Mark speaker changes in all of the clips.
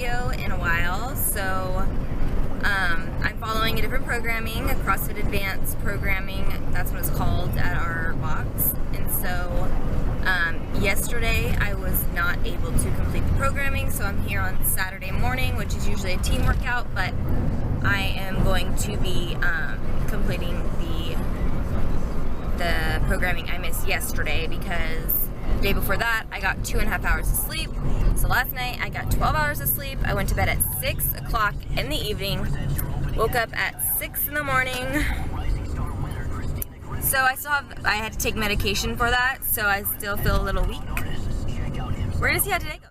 Speaker 1: video in a while, so I'm following a different programming, a CrossFit Advanced programming, that's what it's called at our box. And so yesterday I was not able to complete the programming, so I'm here on Saturday morning, which is usually a team workout, but I am going to be completing the programming I missed yesterday because the day before that I got 2.5 hours of sleep. So last night I got 12 hours of sleep. I went to bed at 6 o'clock in the evening, woke up at 6 in the morning. So I had to take medication for that, so I still feel a little weak. We're gonna see how today goes.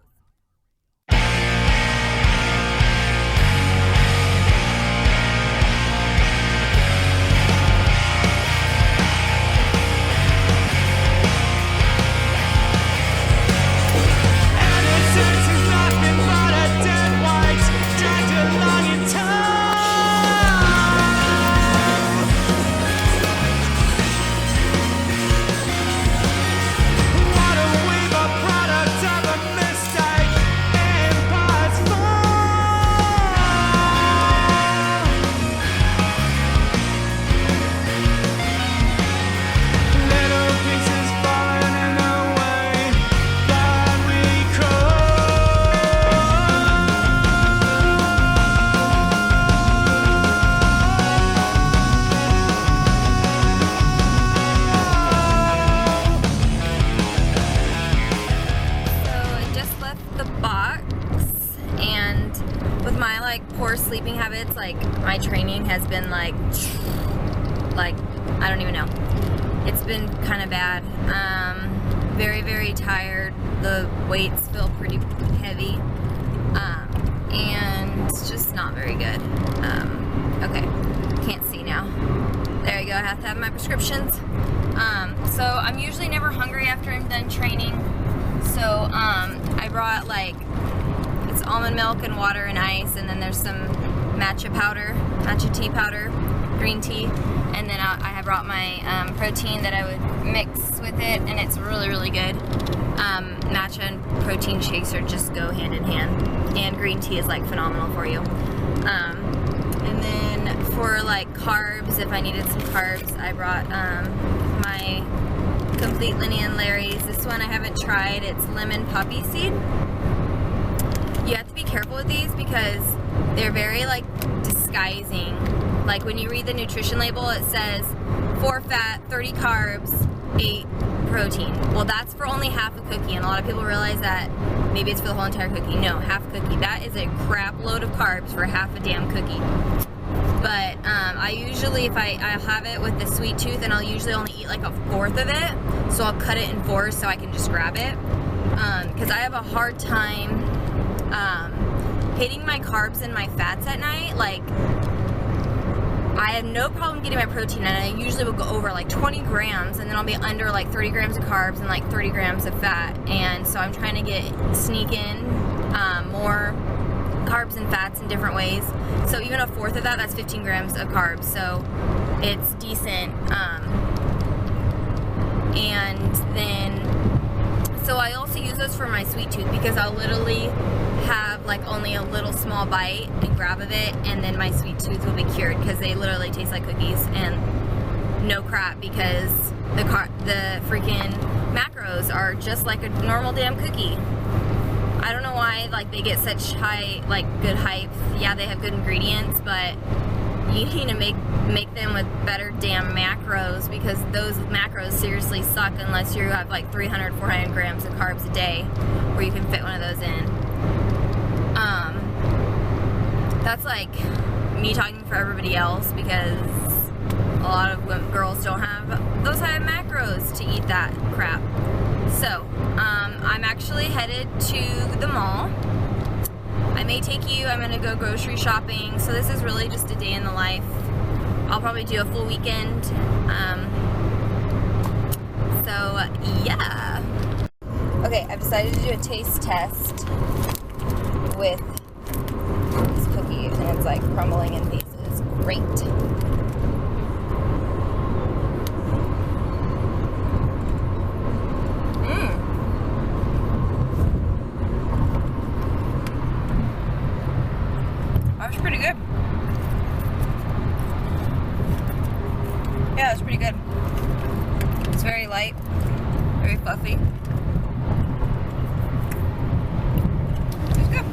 Speaker 1: Poor sleeping habits, like my training has been like I don't even know. It's been kind of bad. Very, very tired. The weights feel pretty heavy, and it's just not very good. Okay, can't see now. There you go. I have to have my prescriptions. So I'm usually never hungry after I'm done training. So I brought it's almond milk and water and ice, and then there's some matcha tea powder, green tea, and then I have brought my protein that I would mix with it, and it's really, really good. Matcha and protein shakes just go hand in hand, and green tea is phenomenal for you. And then for carbs, if I needed some carbs, I brought my Complete Linny and Larry's. This one I haven't tried. It's lemon poppy seed. You have to be careful with these because they're very disguising. When you read the nutrition label, it says 4 fat, 30 carbs, 8 protein. Well, that's for only half a cookie, and a lot of people realize that maybe it's for the whole entire cookie. No, half a cookie. That is a crap load of carbs for half a damn cookie. But I usually, if I have it with the sweet tooth, and I'll usually only eat a fourth of it, so I'll cut it in 4 so I can just grab it. Because I have a hard time hitting my carbs and my fats at night. I have no problem getting my protein, and I usually will go over 20 grams, and then I'll be under 30 grams of carbs and 30 grams of fat. And so I'm trying to sneak in more carbs and fats in different ways. So even a fourth of that, that's 15 grams of carbs. So it's decent. And then, so I also use those for my sweet tooth because I'll literally have only a little small bite and grab of it, and then my sweet tooth will be cured because they literally taste like cookies. And no crap, because the freaking macros are just like a normal damn cookie. I don't know why they get such high good hype. Yeah, they have good ingredients, but you need to make them with better damn macros, because those macros seriously suck unless you have 300, 400 grams of carbs a day where you can fit one of those in. That's me talking for everybody else, because a lot of girls don't have those high macros to eat that crap. So, I'm actually headed to the mall. I may take you. I'm gonna go grocery shopping. So this is really just a day in the life. I'll probably do a full weekend. So yeah. Okay, I've decided to do a taste test with this cookie, and it's crumbling in pieces. Great. Yeah, it was pretty good. It's very light, very fluffy. It's good.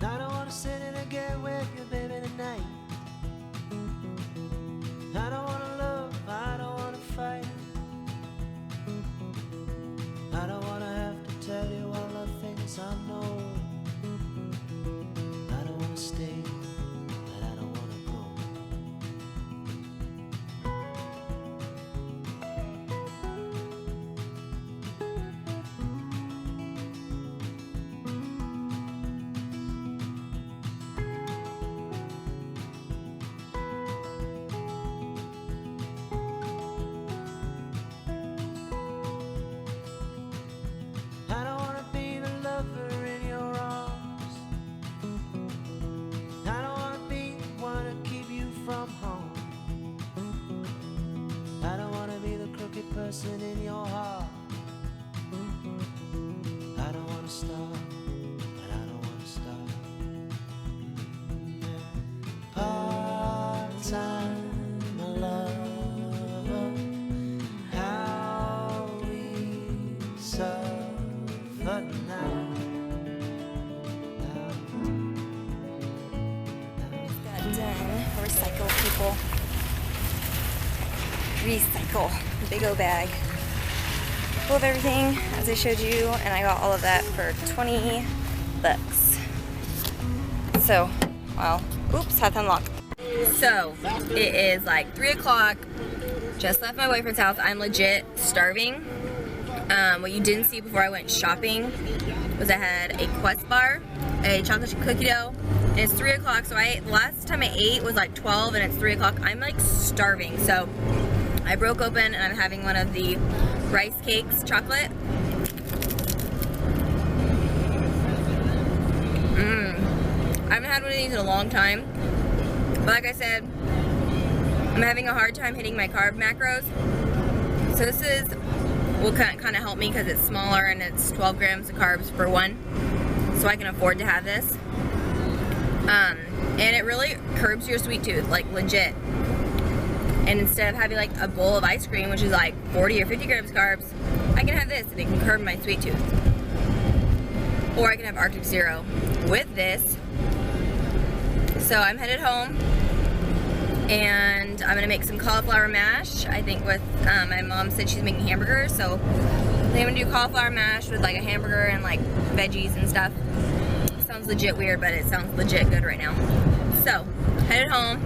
Speaker 2: I don't wanna sit in a get with you, baby, tonight. I don't wanna love, I don't wanna fight. I don't wanna have to tell you all the things I know. I don't wanna stay, but I don't wanna go. I don't wanna be the lover in your arms. I don't wanna be the one to keep you from home. I don't wanna be the crooked person in your heart. I don't wanna stop, but I don't wanna stop. Part-time love, how we suffer now.
Speaker 1: Got done. Recycle, people. Recycle. Big old bag full of everything, as I showed you, and I got all of that for 20 bucks. So, well, oops, had to unlock. So, it is like 3 o'clock. Just left my boyfriend's house. I'm legit starving. What you didn't see before I went shopping was I had a Quest bar, a chocolate cookie dough, and it's 3 o'clock, so last time I ate was like 12 and it's 3 o'clock. I'm like starving, so I broke open and I'm having one of the rice cakes, chocolate. I haven't had one of these in a long time, but like I said, I'm having a hard time hitting my carb macros, so this will kind of help me because it's smaller and it's 12 grams of carbs for one, so I can afford to have this. And it really curbs your sweet tooth, like legit. And instead of having like a bowl of ice cream, which is like 40 or 50 grams of carbs, I can have this and it can curb my sweet tooth. Or I can have Arctic Zero with this. So I'm headed home and I'm gonna make some cauliflower mash. I think with, my mom said she's making hamburgers, so I'm gonna do cauliflower mash with like a hamburger and like veggies and stuff. Sounds legit weird, but it sounds legit good right now. So, headed home.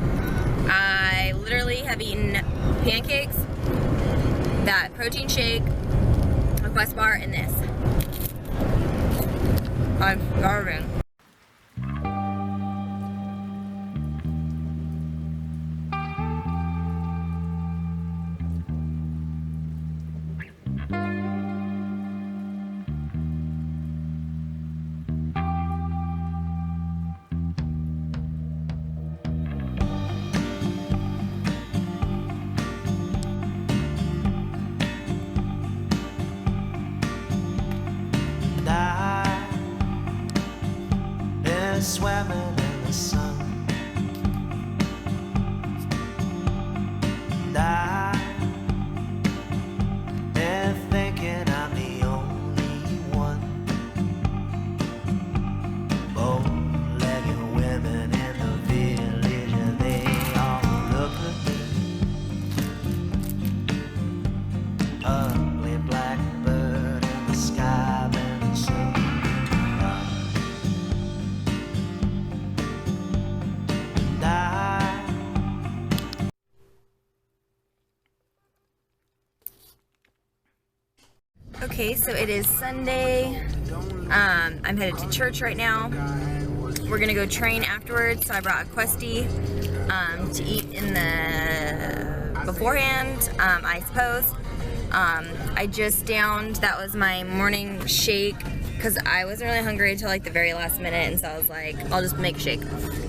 Speaker 1: I literally have eaten pancakes, that protein shake, a Quest bar, and this. I'm starving.
Speaker 2: Swimming in the sun. And I am thinking I'm the only one. Bow-legged women in the village, and they all look at me. Ugly blackbird in the sky, been so.
Speaker 1: Okay, so it is Sunday. I'm headed to church right now. We're gonna go train afterwards, so I brought a Questy to eat in the beforehand, I suppose. I just downed, that was my morning shake, because I wasn't really hungry until like the very last minute, and so I was like, I'll just make a shake.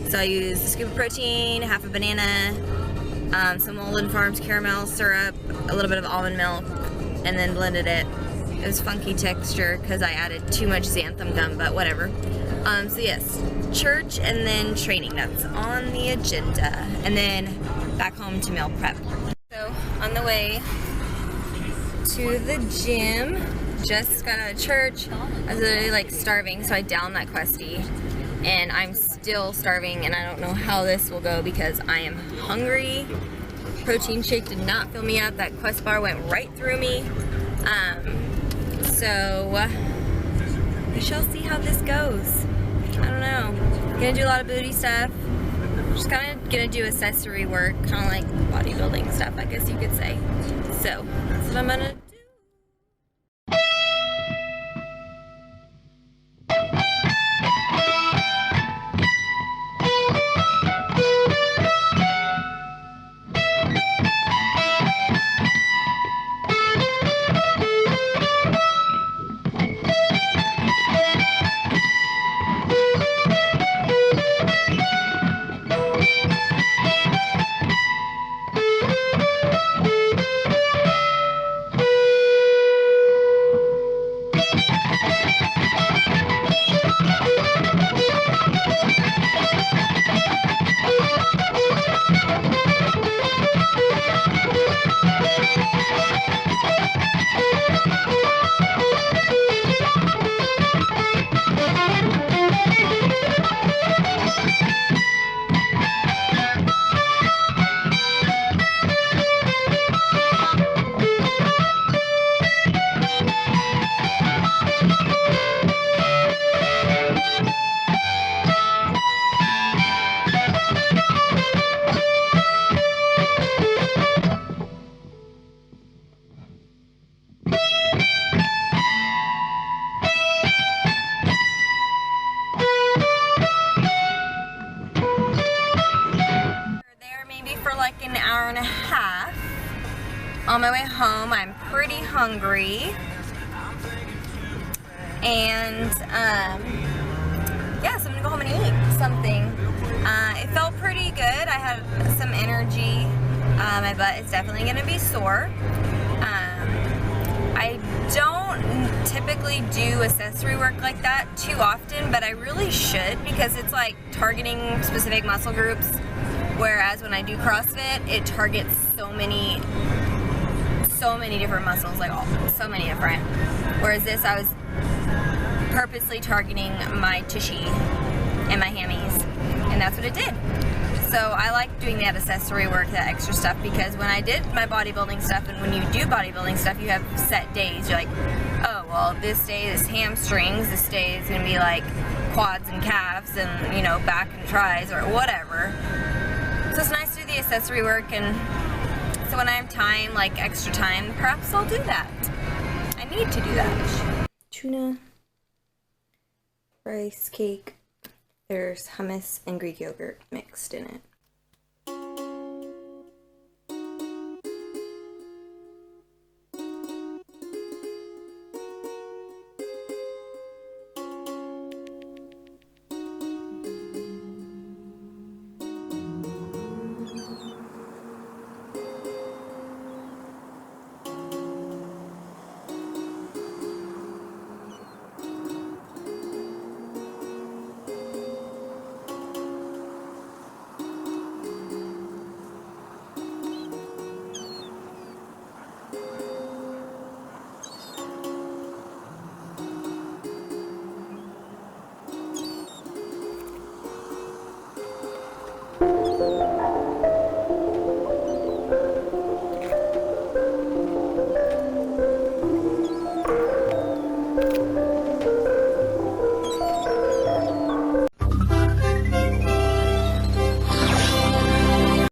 Speaker 1: So I used a scoop of protein, half a banana, some Walden Farms caramel syrup, a little bit of almond milk, and then blended it. It was funky texture because I added too much xanthan gum, but whatever. So yes, church and then training, that's on the agenda. And then back home to meal prep. So on the way to the gym, just got out of church. I was literally like starving, so I downed that Questy. And I'm still starving, and I don't know how this will go because I am hungry. Protein shake did not fill me up. That Quest bar went right through me. So we shall see how this goes. I don't know. Gonna do a lot of booty stuff. Just kind of gonna do accessory work, kind of like bodybuilding stuff, I guess you could say. So that's what I'm gonna do. An hour and a half. On my way home, I'm pretty hungry, and yeah, so I'm gonna go home and eat something. It felt pretty good. I had some energy. My butt is definitely gonna be sore. I don't typically do accessory work like that too often, but I really should, because it's like targeting specific muscle groups. Whereas when I do CrossFit, it targets so many different muscles, like so many different. Whereas this, I was purposely targeting my tushy and my hammies, and that's what it did. So I like doing that accessory work, that extra stuff, because when I did my bodybuilding stuff, and when you do bodybuilding stuff, you have set days. You're like, oh, well, this day is hamstrings, this day is gonna be like quads and calves, and, you know, back and tries, or whatever. So it's nice to do the accessory work, and so when I have time, like extra time, perhaps I'll do that. I need to do that. Tuna, rice cake, there's hummus and Greek yogurt mixed in it.